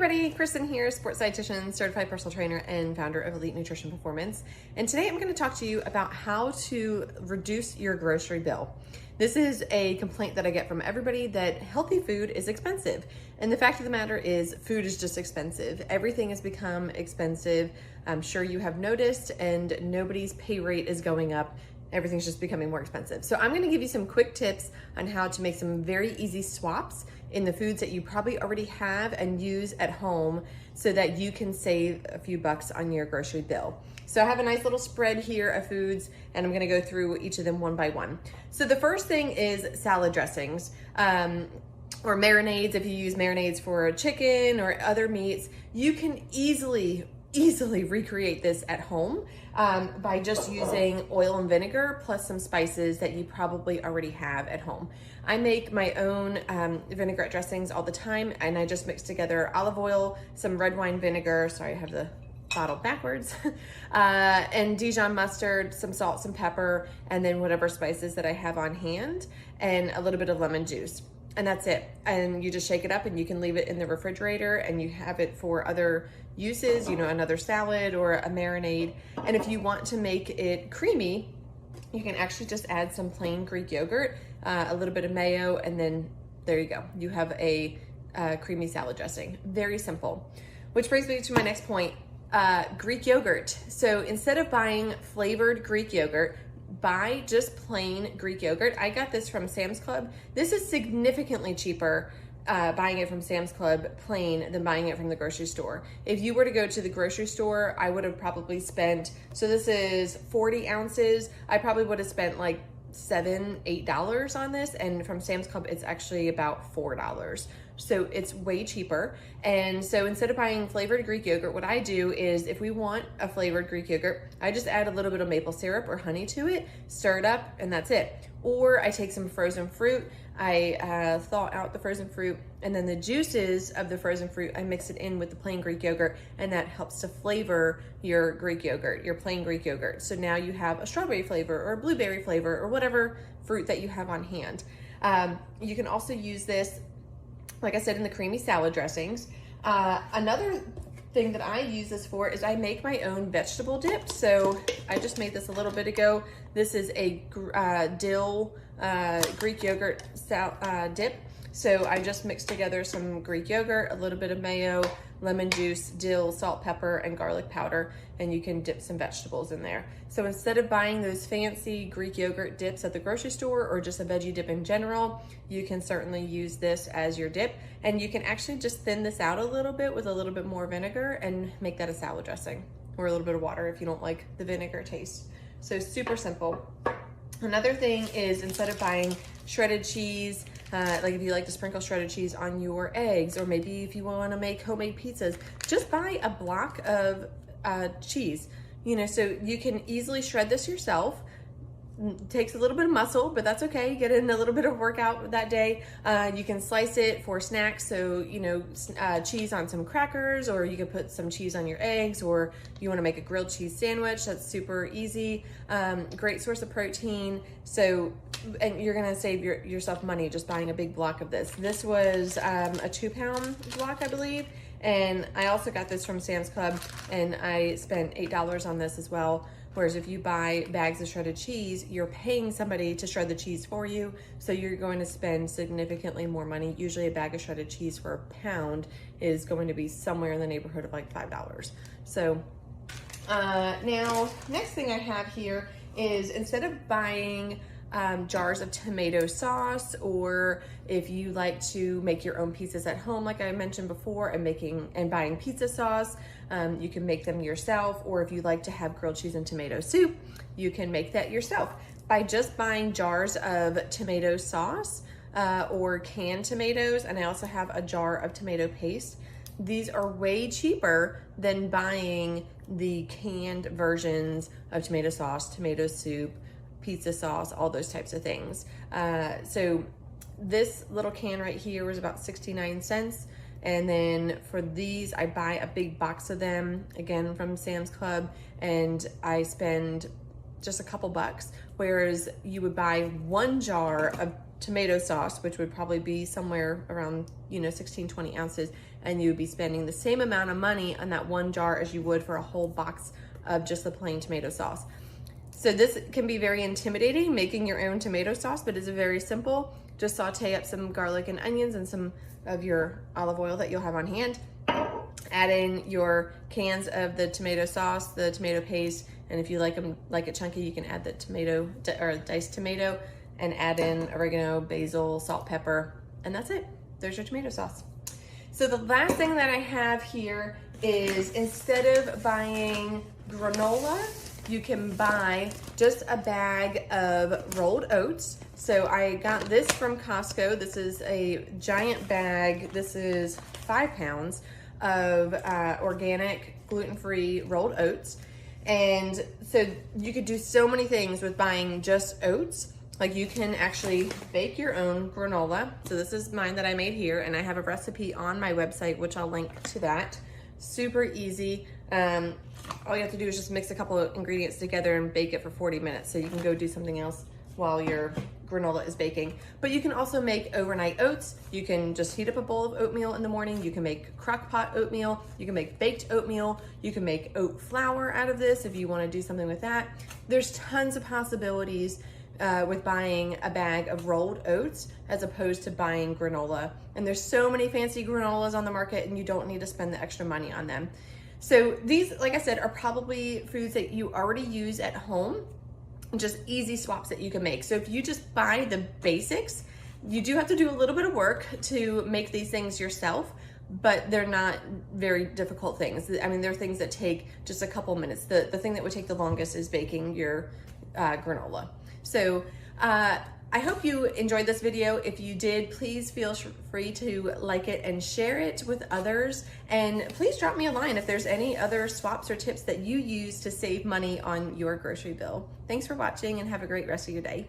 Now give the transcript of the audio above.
everybody, Kristen here, sports dietitian, certified personal trainer, and founder of Elite Nutrition Performance. And today I'm going to talk to you about how to reduce your grocery bill. This is a complaint that I get from everybody that healthy food is expensive. And the fact of the matter is food is just expensive. Everything has become expensive. I'm sure you have noticed, and nobody's pay rate is going up. Everything's just becoming more expensive. So I'm going to give you some quick tips on how to make some very easy swaps in the foods that you probably already have and use at home so that you can save a few bucks on your grocery bill. So I have a nice little spread here of foods, and I'm going to go through each of them one by one. So the first thing is salad dressings. Or marinades. If you use marinades for chicken or other meats, you can easily recreate this at home by just using oil and vinegar plus some spices that you probably already have at home. I make my own vinaigrette dressings all the time, and I just mix together olive oil, some red wine vinegar, sorry I have the bottle backwards, and Dijon mustard, some salt, some pepper, and then whatever spices that I have on hand, and a little bit of lemon juice. And that's it. And you just shake it up, and you can leave it in the refrigerator, and you have it for other uses, you know, another salad or a marinade. And if you want to make it creamy, you can actually just add some plain Greek yogurt, a little bit of mayo, and then there you go. You have a creamy salad dressing. Very simple. Which brings me to my next point, Greek yogurt. So instead of buying flavored Greek yogurt, buy just plain Greek yogurt. I got this from Sam's Club. This is significantly cheaper buying it from Sam's Club plain than buying it from the grocery store. If you were to go to the grocery store, I would have probably spent, so this is 40 ounces. I probably would have spent like $7, $8 on this, and from Sam's Club it's actually about $4. So it's way cheaper. And so instead of buying flavored Greek yogurt, what I do is, if we want a flavored Greek yogurt, I just add a little bit of maple syrup or honey to it, stir it up, and that's it. Or I take some frozen fruit, I thaw out the frozen fruit, and then the juices of the frozen fruit, I mix it in with the plain Greek yogurt, and that helps to flavor your Greek yogurt, your plain Greek yogurt. So now you have a strawberry flavor or a blueberry flavor or whatever fruit that you have on hand. You can also use this, like I said, in the creamy salad dressings. Another thing that I use this for is I make my own vegetable dip. So I just made this a little bit ago. This is a dill Greek yogurt dip. So I just mixed together some Greek yogurt, a little bit of mayo, lemon juice, dill, salt, pepper, and garlic powder, and you can dip some vegetables in there. So instead of buying those fancy Greek yogurt dips at the grocery store or just a veggie dip in general, you can certainly use this as your dip, and you can actually just thin this out a little bit with a little bit more vinegar and make that a salad dressing, or a little bit of water if you don't like the vinegar taste. So super simple. Another thing is, instead of buying shredded cheese, like if you like to sprinkle shredded cheese on your eggs, or maybe if you want to make homemade pizzas, just buy a block of cheese. You know, so you can easily shred this yourself. It takes a little bit of muscle, but that's okay. You get in a little bit of workout that day. You can slice it for snacks. So, you know, cheese on some crackers, or you can put some cheese on your eggs, or you want to make a grilled cheese sandwich. That's super easy. Great source of protein. So, and you're going to save yourself money just buying a big block of this. This was a 2-pound block, I believe. And I also got this from Sam's Club, and I spent $8 on this as well. Whereas if you buy bags of shredded cheese, you're paying somebody to shred the cheese for you. So you're going to spend significantly more money. Usually a bag of shredded cheese for a pound is going to be somewhere in the neighborhood of like $5. So now, next thing I have here is, instead of buying jars of tomato sauce, or if you like to make your own pizzas at home, like I mentioned before, and buying pizza sauce, you can make them yourself. Or if you like to have grilled cheese and tomato soup, you can make that yourself by just buying jars of tomato sauce or canned tomatoes. And I also have a jar of tomato paste. These are way cheaper than buying the canned versions of tomato sauce, tomato soup, pizza sauce, all those types of things. So this little can right here was about 69 cents. And then for these, I buy a big box of them, again from Sam's Club, and I spend just a couple bucks, whereas you would buy 1 jar of tomato sauce, which would probably be somewhere around, 16, 20 ounces, and you would be spending the same amount of money on that 1 jar as you would for a whole box of just the plain tomato sauce. So this can be very intimidating, making your own tomato sauce, but it's very simple. Just saute up some garlic and onions and some of your olive oil that you'll have on hand. Add in your cans of the tomato sauce, the tomato paste, and if you like it chunky, you can add the tomato or diced tomato, and add in oregano, basil, salt, pepper, and that's it. There's your tomato sauce. So the last thing that I have here is, instead of buying granola, you can buy just a bag of rolled oats. So I got this from Costco. This is a giant bag. This is 5 pounds of organic, gluten-free rolled oats. And so you could do so many things with buying just oats. Like, you can actually bake your own granola. So this is mine that I made here, and I have a recipe on my website, which I'll link to that. Super easy. All you have to do is just mix a couple of ingredients together and bake it for 40 minutes. So you can go do something else while your granola is baking. But you can also make overnight oats. You can just heat up a bowl of oatmeal in the morning. You can make crock pot oatmeal. You can make baked oatmeal. You can make oat flour out of this if you want to do something with that. There's tons of possibilities with buying a bag of rolled oats as opposed to buying granola. And there's so many fancy granolas on the market, and you don't need to spend the extra money on them. So these, like I said, are probably foods that you already use at home, just easy swaps that you can make. So if you just buy the basics, you do have to do a little bit of work to make these things yourself, but they're not very difficult things. I mean, they're things that take just a couple minutes. The thing that would take the longest is baking your granola. So I hope you enjoyed this video. If you did, please feel free to like it and share it with others. And please drop me a line if there's any other swaps or tips that you use to save money on your grocery bill. Thanks for watching, and have a great rest of your day.